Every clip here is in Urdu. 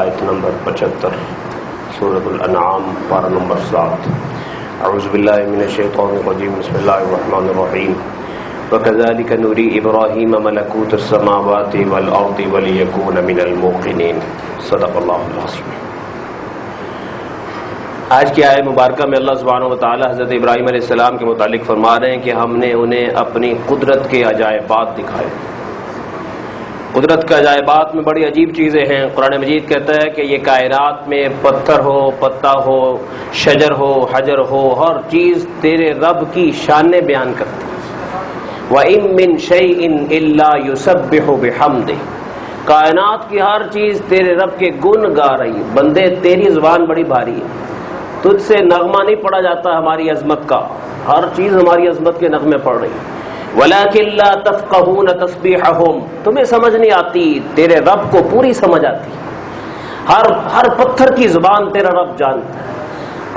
آیت نمبر 75 سورۃ الانعام پارہ نمبر 7۔ اعوذ باللہ من الشیطان الرجیم، بسم اللہ الرحمن الرحیم۔ وَكَذَلِكَ نُرِي إِبْرَاهِيمَ مَلَكُوتَ السَّمَاوَاتِ وَالْأَرْضِ وَلِيَكُونَ مِنَ الْمُوقِنِينَ۔ صدق اللہ العظیم۔ آج کی آیت مبارکہ میں اللہ سبحانہ و تعالی حضرت ابراہیم علیہ السلام کے متعلق فرما رہے ہیں کہ ہم نے انہیں اپنی قدرت کے عجائبات دکھائے۔ قدرت کے عجائبات میں بڑی عجیب چیزیں ہیں۔ قرآن مجید کہتا ہے کہ یہ کائنات میں پتھر ہو، پتا ہو، شجر ہو، حجر ہو، ہر چیز تیرے رب کی شانیں بیان کرتی ہے۔ وَإِن مِّن شَيْءٍ إِلَّا يُسَبِّحُ بِحَمْدِهِ، کائنات کی ہر چیز تیرے رب کے گن گا رہی ہے۔ بندے تیری زبان بڑی بھاری ہے، تجھ سے نغمہ نہیں پڑا جاتا ہماری عظمت کا، ہر چیز ہماری عظمت کے نغمے پڑ رہی ہے۔ وَلَكِن لَا تَفْقَهُونَ تَسْبِيحَهُمْ، تمہیں سمجھ نہیں آتی، تیرے رب کو پوری سمجھ آتی۔ ہر پتھر کی زبان تیرا رب جانتا ہے۔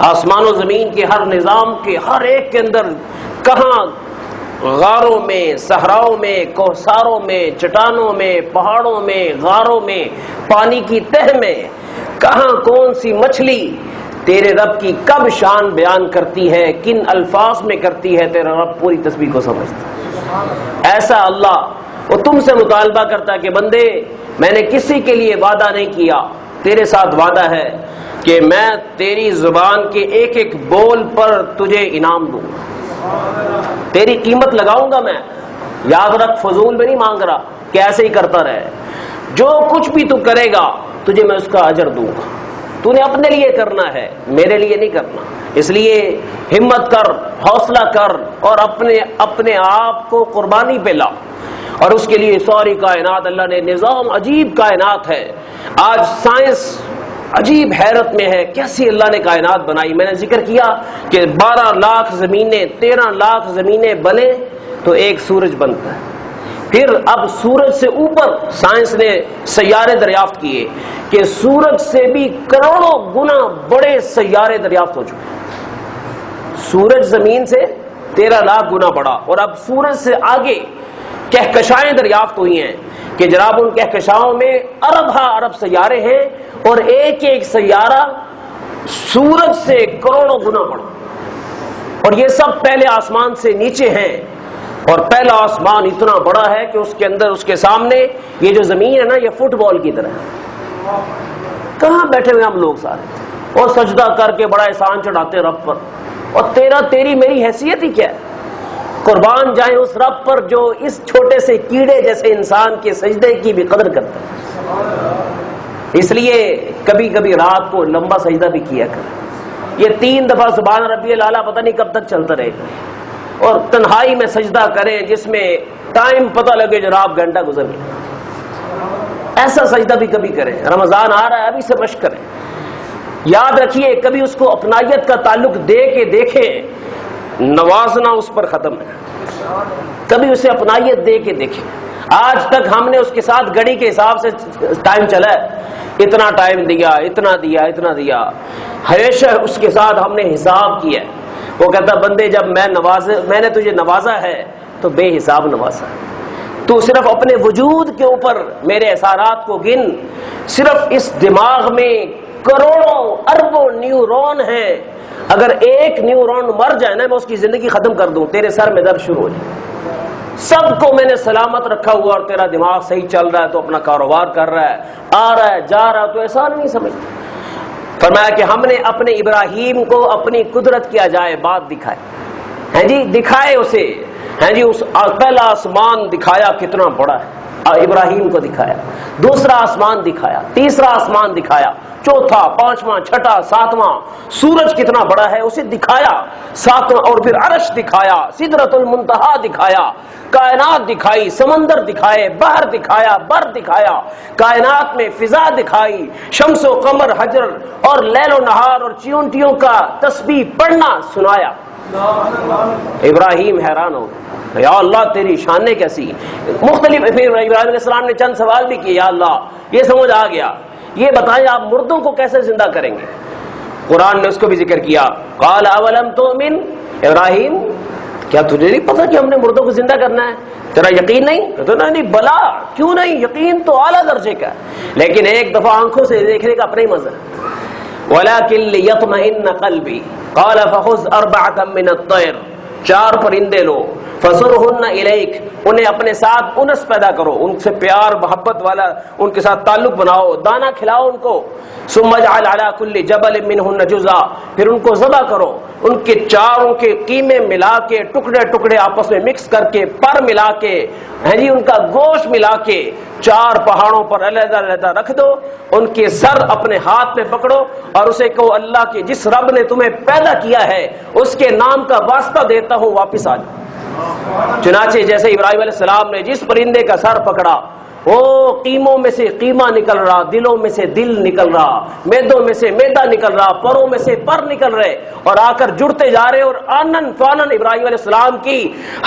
آسمان و زمین کے ہر نظام کے ہر ایک کے اندر کہاں غاروں میں، صحراؤں میں، کوہساروں میں، چٹانوں میں، پہاڑوں میں، غاروں میں، پانی کی تہ میں کہاں کون سی مچھلی تیرے رب کی کب شان بیان کرتی ہے، کن الفاظ میں کرتی ہے، تیرا رب پوری تسبیح کو سمجھتا ہے۔ ایسا اللہ وہ تم سے مطالبہ کرتا ہے کہ بندے، میں نے کسی کے لیے وعدہ نہیں کیا، تیرے ساتھ وعدہ ہے کہ میں تیری زبان کے ایک ایک بول پر تجھے انعام دوں گا، تیری قیمت لگاؤں گا میں۔ یاد رکھ، فضول میں نہیں مانگ رہا کہ ایسے ہی کرتا رہے، جو کچھ بھی تو کرے گا تجھے میں اس کا اجر دوں گا۔ تو نے اپنے لیے کرنا ہے، میرے لیے نہیں کرنا۔ اس لیے ہمت کر، حوصلہ کر اور اپنے آپ کو قربانی پہ لا۔ اور اس کے لیے ساری کائنات، اللہ نے نظام، عجیب کائنات ہے۔ آج سائنس عجیب حیرت میں ہے، کیسی اللہ نے کائنات بنائی۔ میں نے ذکر کیا کہ 12 لاکھ زمینیں، 13 لاکھ زمینیں بنے تو ایک سورج بنتا ہے۔ پھر اب سورج سے اوپر سائنس نے سیارے دریافت کیے کہ سورج سے بھی کروڑوں گنا بڑے سیارے دریافت ہو چکے۔ سورج زمین سے 13 لاکھ گنا بڑا، اور اب سورج سے آگے کہکشائیں دریافت ہوئی ہیں کہ جناب ان کہکشاؤں میں ارب سیارے ہیں، اور ایک ایک سیارہ سورج سے کروڑوں گنا بڑا، اور یہ سب پہلے آسمان سے نیچے ہیں۔ اور پہلا آسمان اتنا بڑا ہے کہ اس کے اندر، اس کے سامنے یہ جو زمین ہے نا، یہ فٹ بال کی طرح ہے۔ کہاں بیٹھے ہوئے ہم لوگ سارے، اور سجدہ کر کے بڑا احسان چڑھاتے رب پر، اور تیری میری حیثیت ہی کیا ہے؟ قربان جائیں اس رب پر جو اس چھوٹے سے کیڑے جیسے انسان کے سجدے کی بھی قدر کرتا ہے۔ اس لیے کبھی کبھی رات کو لمبا سجدہ بھی کیا کر۔ یہ 3 دفعہ سبحان ربی الاعلیٰ پتہ نہیں کب تک چلتا رہے گا، اور تنہائی میں سجدہ کریں جس میں ٹائم پتہ لگے جناب گھنٹہ گزر گیا۔ ایسا سجدہ بھی کبھی کریں۔ رمضان آ رہا ہے، ابھی سے مشق کریں۔ یاد رکھیے، کبھی اس کو اپنائیت کا تعلق دے کے دیکھیں، نوازنا اس پر ختم ہے۔ کبھی اسے اپنائیت دے کے دیکھیں۔ آج تک ہم نے اس کے ساتھ گھڑی کے حساب سے ٹائم چلا ہے، اتنا ٹائم دیا، اتنا دیا، اتنا دیا، ہمیشہ اس کے ساتھ ہم نے حساب کیا ہے۔ وہ کہتا بندے، جب میں نے تجھے نوازا ہے تو بے حساب نوازا ہے۔ تو صرف اپنے وجود کے اوپر میرے اثرات کو گن۔ صرف اس دماغ میں کروڑوں اربوں نیورون ہیں، اگر ایک نیورون مر جائے نا، میں اس کی زندگی ختم کر دوں، تیرے سر میں درد شروع ہو جائے۔ سب کو میں نے سلامت رکھا ہوا، اور تیرا دماغ صحیح چل رہا ہے تو اپنا کاروبار کر رہا ہے، آ رہا ہے، جا رہا ہے، تو ایسا نہیں سمجھتا۔ فرمایا کہ ہم نے اپنے ابراہیم کو اپنی قدرت کے عجائبات دکھائے ہیں جی، دکھائے اسے ہیں جی۔ اس پہلا آسمان دکھایا کتنا بڑا ہے، ابراہیم کو دکھایا۔ دوسرا آسمان دکھایا، تیسرا آسمان دکھایا، چوتھا، پانچواں، چھٹا، ساتواں۔ سورج کتنا بڑا ہے اسے دکھایا، ساتواں، اور پھر عرش دکھایا، سدرۃ المنتہا دکھایا، کائنات دکھائی، سمندر دکھائے، بحر دکھایا، بر دکھایا، کائنات میں فضا دکھائی، شمس و قمر، حجر اور لیل و نہار اور چیونٹیوں کا تسبیح پڑھنا سنایا۔ ابراہیم حیران ہو گیا، یا اللہ تیری شانیں کیسی۔ مختلف پھر ابراہیم علیہ السلام نے چند سوال بھی کیے، یا اللہ یہ سمجھ آ گیا، یہ بتائیں آپ مردوں کو کیسے زندہ کریں گے؟ قرآن نے اس کو بھی ذکر کیا، قال اولم تؤمن، ابراہیم کیا تجھے نہیں پتا کہ ہم نے مردوں کو زندہ کرنا ہے؟ تیرا یقین نہیں؟ کہتا نہیں بلا کیوں نہیں، یقین تو اعلیٰ درجے کا ہے، لیکن ایک دفعہ آنکھوں سے دیکھنے کا اپنا ہی مزہ ہے۔ وَلَكِنْ لِيَطْمَئِنَّ قَلْبِي قَالَ فَخُذْ أَرْبَعَةً مِّنَ الطَّيْرِ، 4 پرندے لو، فَصُرْهُنَّ إِلَيْكَ، انہیں اپنے ساتھ انس پیدا کرو، ان سے پیار محبت والا ان کے ساتھ تعلق بناؤ، دانا کھلاؤ ان کو، ثُمَّ اجْعَلْ عَلَىٰ كُلِّ جَبَلٍ مِّنْهُنَّ جُزْءًا، پھر ان کو ذبح کرو، ان کے 4 کے قیمے ملا کے ٹکڑے ٹکڑے آپس میں مکس کر کے پر ملا کے جی ان کا گوشت ملا کے 4 پہاڑوں پر علیحدہ علیحدہ رکھ دو، ان کے سر اپنے ہاتھ میں پکڑو اور اسے کہو اللہ کے جس رب نے تمہیں پیدا کیا ہے اس کے نام کا واسطہ دیتا ہوں واپس آ جاؤ۔ چنانچہ جیسے ابراہیم علیہ السلام نے جس پرندے کا سر پکڑا وہ قیموں میں سے قیمہ نکل رہا، دلوں میں سے دل نکل رہا، میدوں میں سے میدا نکل رہا، پروں میں سے پر نکل رہے اور آ کر جڑتے جا رہے، اور آنن فانن ابراہیم علیہ السلام کی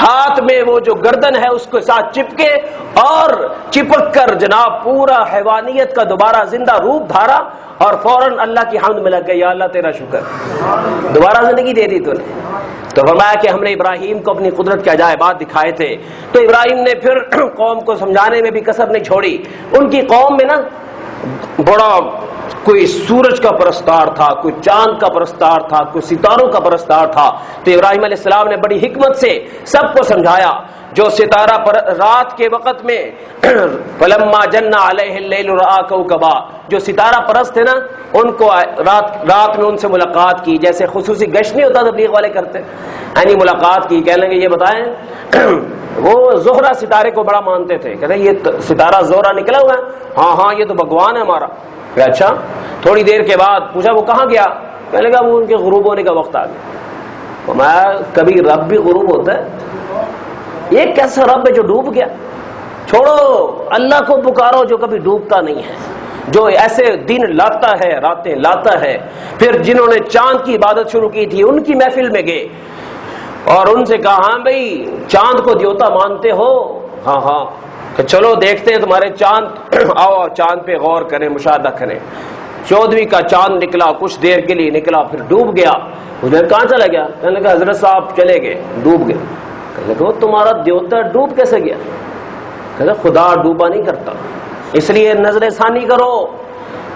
ہاتھ میں وہ جو گردن ہے اس کے ساتھ چپکے اور چپک کر جناب پورا حیوانیت کا دوبارہ زندہ روپ دھارا اور فوراً اللہ کی حمد میں لگ گئی، یا اللہ تیرا شکر، دوبارہ زندگی دے دی تو نے۔ تو فرمایا کہ ہم نے ابراہیم کو اپنی قدرت کے عجائبات دکھائے تھے، تو ابراہیم نے پھر قوم کو سمجھانے میں بھی کسر نہیں چھوڑی۔ ان کی قوم میں نا بڑا کوئی سورج کا پرستار تھا، کوئی چاند کا پرستار تھا، کوئی ستاروں کا پرستار تھا، تو ابراہیم علیہ السلام نے بڑی حکمت سے سب کو سمجھایا۔ جو ستارہ رات کے وقت میں فلما جن علیہ اللیل رأى کوكبا، جو ستارہ پرست تھے نا ان کو رات میں ان سے ملاقات کی، جیسے خصوصی گشت نہیں ہوتا تبلیغ والے کرتے، یعنی ملاقات کی، کہنے لگے یہ بتائیں وہ زہرہ ستارے کو بڑا مانتے تھے، کہتے ہیں یہ ستارہ زہرہ نکلا ہوا ہے، ہاں یہ تو بھگوان ہے ہمارا۔ اچھا، تھوڑی دیر کے بعد پوچھا وہ کہاں گیا؟ کہنے لگا وہ ان کے غروب ہونے کا وقت آ گیا۔ میں کبھی رب بھی غروب ہوتا ہے؟ یہ کیسا رب ہے جو ڈوب گیا؟ چھوڑو، اللہ کو پکارو جو کبھی ڈوبتا نہیں ہے، جو ایسے دن لاتا ہے راتیں لاتا ہے۔ پھر جنہوں نے چاند کی عبادت شروع کی تھی ان کی محفل میں گئے اور ان سے کہا ہاں بھئی چاند کو دیوتا مانتے ہو؟ ہاں کہ چلو دیکھتے ہیں تمہارے چاند، آؤ چاند پہ غور کریں، مشاہدہ کریں۔ 14ویں کا چاند نکلا، کچھ دیر کے لیے نکلا، پھر ڈوب گیا۔ ادھر کہاں چلا گیا؟ کہنے لگا حضرت صاحب چلے گئے، ڈوب گئے۔ کہنے لگا تمہارا دیوتا ڈوب کیسے گیا؟ کہنے لگا خدا ڈوبا نہیں کرتا، اس لیے نظر ثانی کرو۔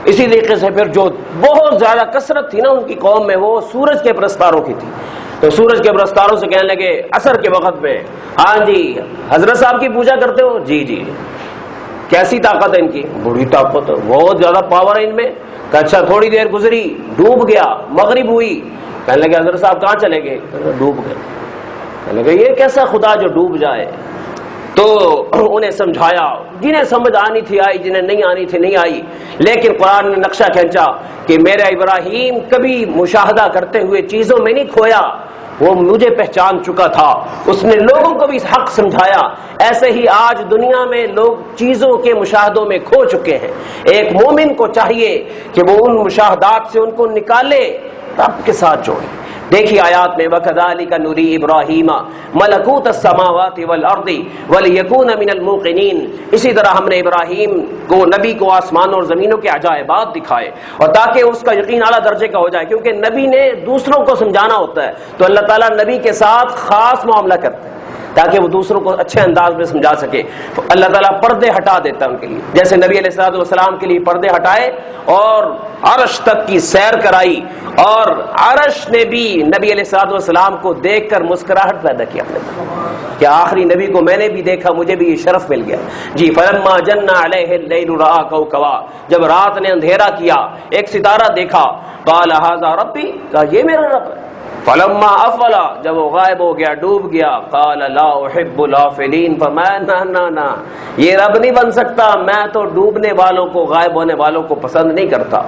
اسی طریقے سے پھر جو بہت زیادہ کثرت تھی نا ان کی قوم میں، وہ سورج کے پرستاروں کی تھی، تو سورج کے پرستاروں سے کہنے لگے عصر کے وقت میں، ہاں جی حضرت صاحب کی پوجا کرتے ہو؟ جی۔ کیسی طاقت ہے ان کی؟ بڑی طاقت ہے، بہت زیادہ پاور ہے ان میں۔ کہ اچھا، تھوڑی دیر گزری، ڈوب گیا، مغرب ہوئی، کہنے لگے حضرت صاحب کہاں چلے گئے؟ ڈوب گئے۔ کہنے لگے یہ کیسا خدا جو ڈوب جائے؟ تو انہیں سمجھایا، جنہیں سمجھ آنی تھی آئی، جنہیں نہیں آنی تھی نہیں آئی، لیکن قرآن نے نقشہ کھینچا کہ میرا ابراہیم کبھی مشاہدہ کرتے ہوئے چیزوں میں نہیں کھویا، وہ مجھے پہچان چکا تھا، اس نے لوگوں کو بھی حق سمجھایا۔ ایسے ہی آج دنیا میں لوگ چیزوں کے مشاہدوں میں کھو چکے ہیں۔ ایک مومن کو چاہیے کہ وہ ان مشاہدات سے ان کو نکالے، رب کے ساتھ جوڑے۔ دیکھیے آیات میں وَكَذَلِكَ نُرِي إِبْرَاهِيمَ مَلَكُوتَ السَّمَاوَاتِ وَالْأَرْضِ وَلِيَكُونَ مِنَ الْمُوقِنِينَ، اسی طرح ہم نے ابراہیم کو، نبی کو آسمانوں اور زمینوں کے عجائبات دکھائے اور تاکہ اس کا یقین اعلیٰ درجے کا ہو جائے، کیونکہ نبی نے دوسروں کو سمجھانا ہوتا ہے تو اللہ تعالیٰ نبی کے ساتھ خاص معاملہ کرتا ہے تاکہ وہ دوسروں کو اچھے انداز میں سمجھا سکے۔ اللہ تعالیٰ پردے ہٹا دیتا ہے ان کے لیے، جیسے نبی علیہ الصلوۃ والسلام کے لیے پردے ہٹائے اور عرش تک کی سیر کرائی، اور عرش نے بھی نبی علیہ الصلوۃ والسلام کو دیکھ کر مسکراہٹ پیدا کی اپنے اندر کہ آخری نبی کو میں نے بھی دیکھا، مجھے بھی یہ شرف مل گیا۔ جی فلما جن علیہ اللیل رأى کوكبا، جب رات نے اندھیرا کیا ایک ستارہ دیکھا، قال ھذا ربی، کہا یہ میرا رب ہے۔ فلما افلا، جب وہ غائب ہو گیا، ڈوب گیا، قال لا احب الافلین، فرمایا نہ یہ رب نہیں بن سکتا، میں تو ڈوبنے والوں کو، غائب ہونے والوں کو پسند نہیں کرتا۔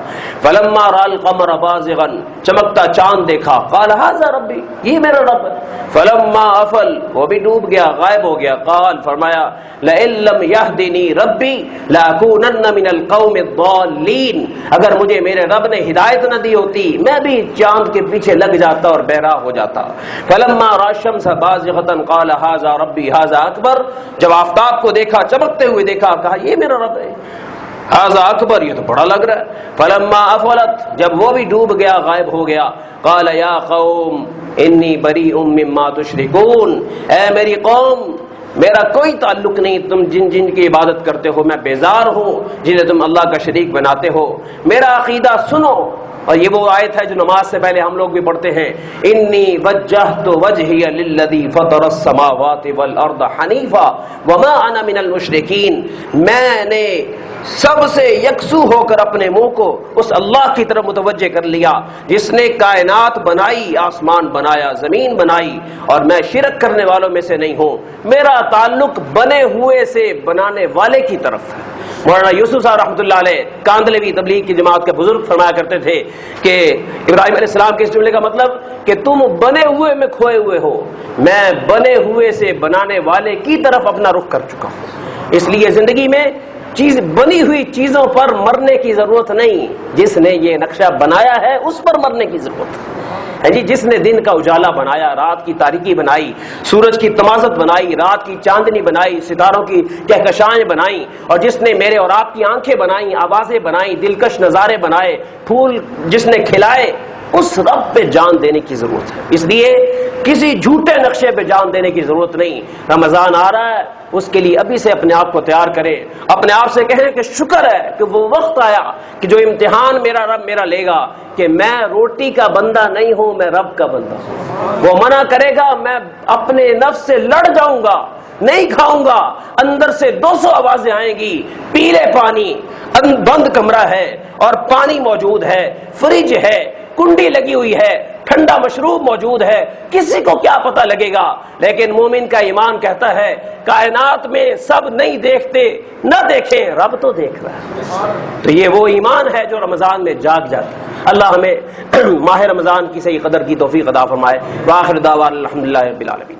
فلما رأى القمر بازغا، چمکتا چاند دیکھا، قال ھذا ربی، یہ میرا رب ہے۔ فلما افل، وہ بھی ڈوب گیا، غائب ہو گیا، قال، فرمایا لئن لم يهدنی ربی لاکونن من القوم الضالین، اگر مجھے میرے رب نے ہدایت نہ دی ہوتی میں بھی چاند کے پیچھے لگ جاتا اور بہرا ہو جاتا۔ فلما رأى الشمس بازغة قال ھذا ربی ھذا اکبر، جب آفتاب کو دیکھا چمکتے ہوئے دیکھا، کہا یہ میرا رب ہے۔ ھذا اکبر، یہ تو بڑا لگ رہا ہے۔ فلما افلت، جب وہ بھی ڈوب گیا، غائب ہو گیا، قال یا قوم انی بریء مما تشرکون، اے میری قوم میرا کوئی تعلق نہیں تم جن جن کی عبادت کرتے ہو، میں بیزار ہوں جنہیں تم اللہ کا شریک بناتے ہو، میرا عقیدہ سنو۔ اور یہ وہ آیت ہے جو نماز سے پہلے ہم لوگ بھی پڑھتے ہیں، انی وجہت وجہی للذی فطر السماوات والارض حنیفا وما انا من المشرکین، میں نے سب سے یکسو ہو کر اپنے منہ کو اس اللہ کی طرف متوجہ کر لیا جس نے کائنات بنائی، آسمان بنایا، زمین بنائی، اور میں شرک کرنے والوں میں سے نہیں ہوں، میرا تعلق بنے ہوئے سے بنانے والے کی طرف ہے۔ مولانا یوسف صاحب رحمۃ اللہ علیہ کاندھلوی تبلیغ کی جماعت کے بزرگ فرمایا کرتے تھے کہ ابراہیم علیہ السلام کے اس جملے کا مطلب کہ تم بنے ہوئے میں کھوئے ہوئے ہو، میں بنے ہوئے سے بنانے والے کی طرف اپنا رخ کر چکا ہوں۔ اس لیے زندگی میں بنی ہوئی چیزوں پر مرنے کی ضرورت نہیں، جس نے یہ نقشہ بنایا ہے اس پر مرنے کی ضرورت ہے جی۔ جس نے دن کا اجالا بنایا، رات کی تاریکی بنائی، سورج کی تمازت بنائی، رات کی چاندنی بنائی، ستاروں کی کہکشائیں بنائی، اور جس نے میرے اور آپ کی آنکھیں بنائی، آوازیں بنائی، دلکش نظارے بنائے، پھول جس نے کھلائے، اس رب پہ جان دینے کی ضرورت ہے۔ اس لیے کسی جھوٹے نقشے پہ جان دینے کی ضرورت نہیں۔ رمضان آ رہا ہے، اس کے لیے ابھی سے اپنے آپ کو تیار کریں، اپنے آپ سے کہیں کہ شکر ہے کہ وہ وقت آیا کہ جو امتحان میرا رب میرا لے گا کہ میں روٹی کا بندہ نہیں ہوں، میں رب کا بندہ ہوں۔ وہ منع کرے گا، میں اپنے نفس سے لڑ جاؤں گا، نہیں کھاؤں گا، اندر سے 200 آوازیں آئیں گی، پی لے پانی، بند کمرہ ہے اور پانی موجود ہے، فریج ہے، کنڈی لگی ہوئی ہے، ٹھنڈا مشروب موجود ہے، کسی کو کیا پتہ لگے گا۔ لیکن مومن کا ایمان کہتا ہے کائنات میں سب نہیں دیکھتے، نہ دیکھیں، رب تو دیکھ رہا ہے۔ تو یہ وہ ایمان ہے جو رمضان میں جاگ جاتا ہے۔ اللہ ہمیں ماہ رمضان کی صحیح قدر کی توفیق عطا فرمائے۔ وآخر دعوانا الحمدللہ رب العالمین۔